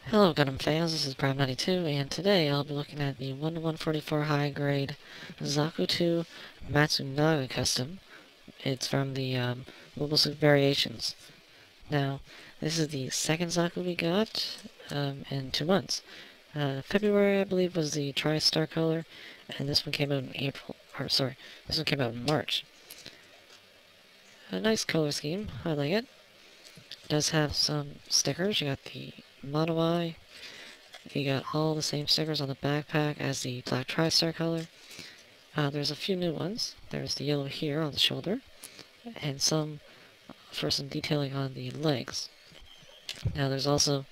Hello Gundam fans, this is Prime92, and today I'll be looking at the 1-144 high grade Zaku II Matsunaga custom. It's from the Mobile Suit Variations. Now, this is the second Zaku we got in 2 months. February, I believe, was the Tri-Star color, and this one came out in this one came out in March. A nice color scheme, I like it. It does have some stickers. You got the Mono Eye. You got all the same stickers on the backpack as the black Tri-Star color. There's a few new ones. There's the yellow here on the shoulder, and some for some detailing on the legs. Now there's also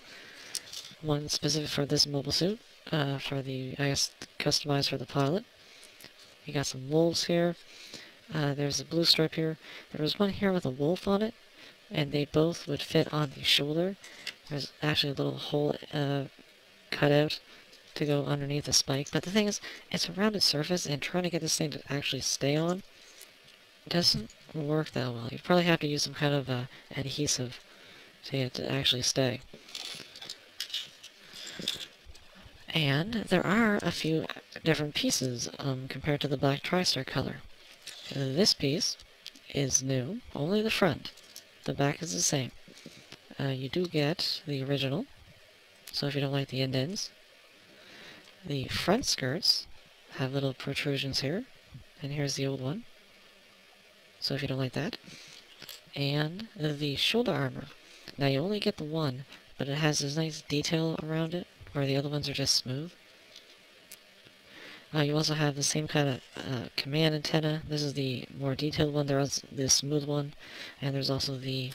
one specific for this mobile suit, for the, I guess, customized for the pilot. You got some wolves here. There's a blue stripe here. There was one here with a wolf on it, and they both would fit on the shoulder. There's actually a little hole cut out to go underneath the spike, but the thing is, it's a rounded surface, and trying to get this thing to actually stay on doesn't work that well. You'd probably have to use some kind of adhesive to get it to actually stay. And there are a few different pieces compared to the black Tri-Star color. This piece is new, only the front. The back is the same. You do get the original, so if you don't like the indents. The front skirts have little protrusions here, and here's the old one, so if you don't like that. And the shoulder armor. Now you only get the one, but it has this nice detail around it, where the other ones are just smooth. You also have the same kind of command antenna. This is the more detailed one. There's the smooth one, and there's also the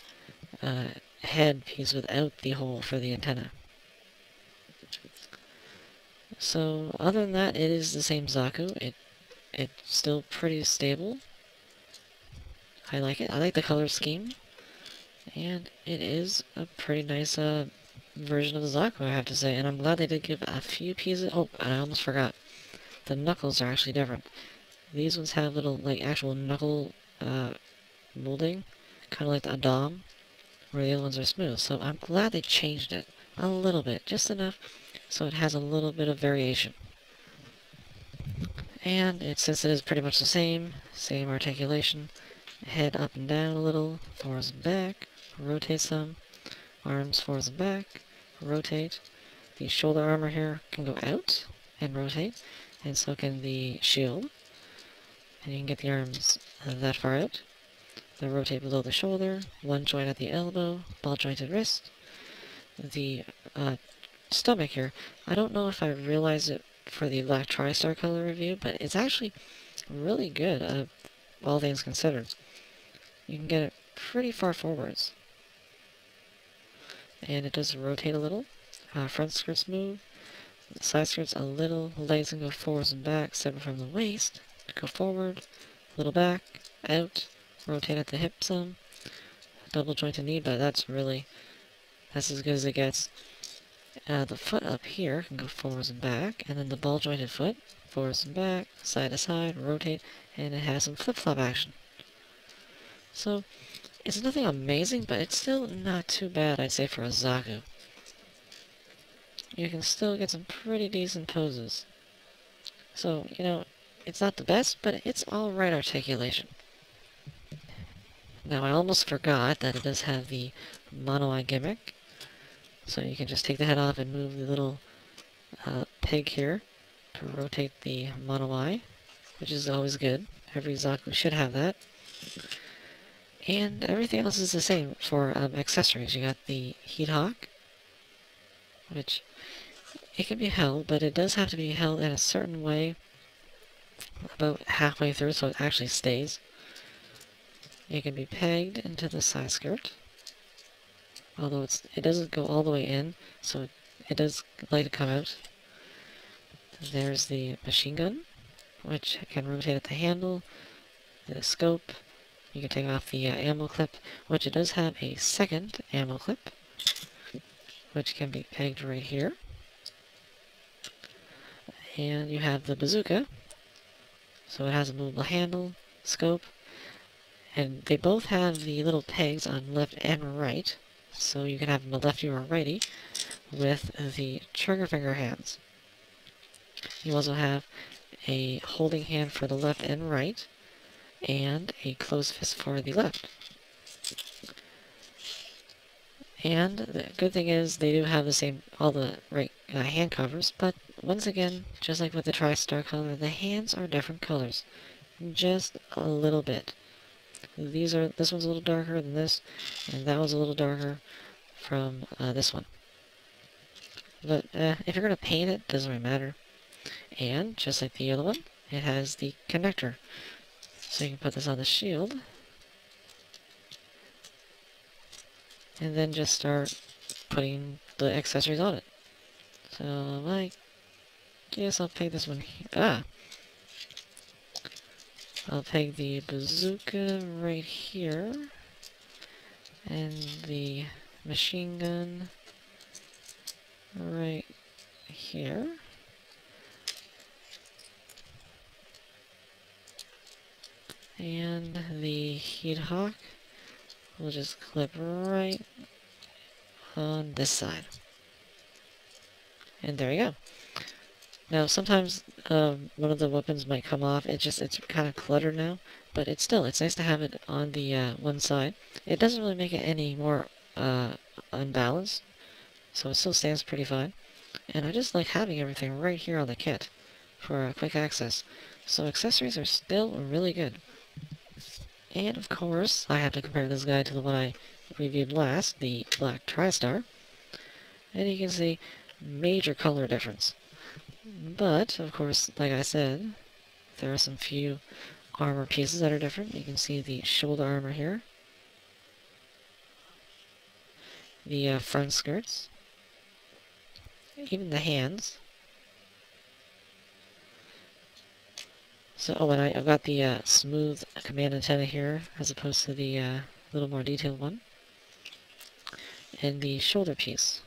head piece without the hole for the antenna. So, other than that, it is the same Zaku. It's still pretty stable. I like it. I like the color scheme. And it is a pretty nice version of the Zaku, I have to say. And I'm glad they did give a few pieces. Oh, I almost forgot. The knuckles are actually different. These ones have little, like, actual knuckle molding. Kind of like the Adam, where the other ones are smooth. So I'm glad they changed it a little bit. Just enough so it has a little bit of variation. And since it is pretty much the same articulation, head up and down a little, forwards and back, rotate some, arms forwards and back, rotate. The shoulder armor here can go out and rotate, and so can the shield. And you can get the arms that far out. They rotate below the shoulder, one joint at the elbow, ball jointed wrist. The stomach here, I don't know if I realized it for the black Tri-Star color review, but it's actually really good, all things considered. You can get it pretty far forwards. And it does rotate a little. Front skirts move. The side skirts a little. Legs can go forwards and back, separate from the waist. Go forward, a little back, out, rotate at the hip some. Double jointed knee, but that's as good as it gets. The foot up here can go forwards and back, and then the ball jointed foot, forwards and back, side to side, rotate, and it has some flip-flop action. So, it's nothing amazing, but it's still not too bad, I'd say, for a Zaku. You can still get some pretty decent poses. So, you know, it's not the best, but it's alright articulation. Now, I almost forgot that it does have the Mono Eye gimmick. So you can just take the head off and move the little pig here to rotate the Mono Eye, which is always good. Every Zaku should have that. And everything else is the same for accessories. You got the Heat Hawk, which it can be held, but it does have to be held in a certain way about halfway through so it actually stays. It can be pegged into the side skirt, although it doesn't go all the way in, so it does like to come out. There's the machine gun, which can rotate at the handle, the scope. You can take off the ammo clip, which it does have a second ammo clip, which can be pegged right here. And you have the bazooka, so it has a movable handle, scope, and they both have the little pegs on left and right, so you can have them a lefty or a righty. with the trigger finger hands. You also have a holding hand for the left and right, and a closed fist for the left. And the good thing is they do have the same, all the right hand covers, but once again, just like with the TriStar color, the hands are different colors. Just a little bit. This one's a little darker than this, and that one's a little darker from this one. But if you're going to paint it, doesn't really matter. And, just like the other one, it has the connector. So you can put this on the shield, and then just start putting the accessories on it. So, I guess I'll peg this one here. I'll peg the bazooka right here, and the machine gun right here. And the heat hawk will just clip right on this side. And there you go. Now sometimes one of the weapons might come off. It's kind of cluttered now, but it's nice to have it on the one side. It doesn't really make it any more unbalanced, so it still stands pretty fine. And I just like having everything right here on the kit for quick access. So accessories are still really good. And of course, I have to compare this guy to the one I reviewed last, the Black TriStar. And you can see major color difference. But, of course, like I said, there are some few armor pieces that are different. You can see the shoulder armor here. The front skirts. Even the hands. So, oh, and I've got the smooth command antenna here, as opposed to the little more detailed one. And the shoulder piece,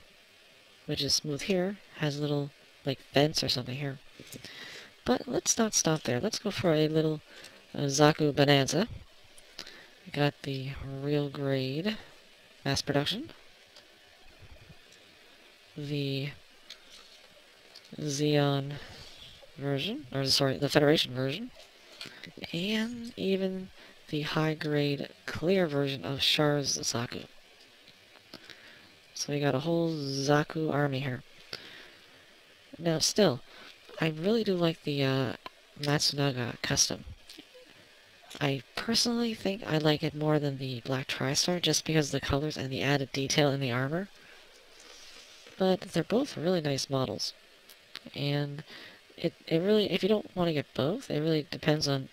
which is smooth here, has a little, like, vents or something here. But let's not stop there. Let's go for a little Zaku bonanza. We got the real grade mass production. The Xeon version, or sorry, the Federation version, and even the high-grade clear version of Char's Zaku. So we got a whole Zaku army here. Now still, I really do like the Matsunaga custom. I personally think I like it more than the Black TriStar, just because of the colors and the added detail in the armor. But they're both really nice models. And it really, if you don't want to get both, it really depends on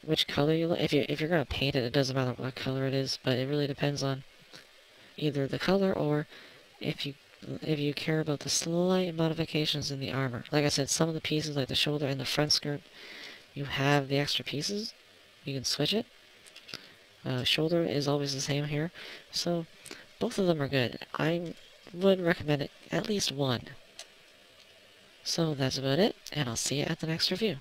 which color you like. If you're gonna paint it, it doesn't matter what color it is, but it really depends on either the color or if you care about the slight modifications in the armor. Like I said, some of the pieces, like the shoulder and the front skirt, you have the extra pieces. You can switch it. Shoulder is always the same here, so both of them are good. I would recommend it at least one. So that's about it, and I'll see you at the next review.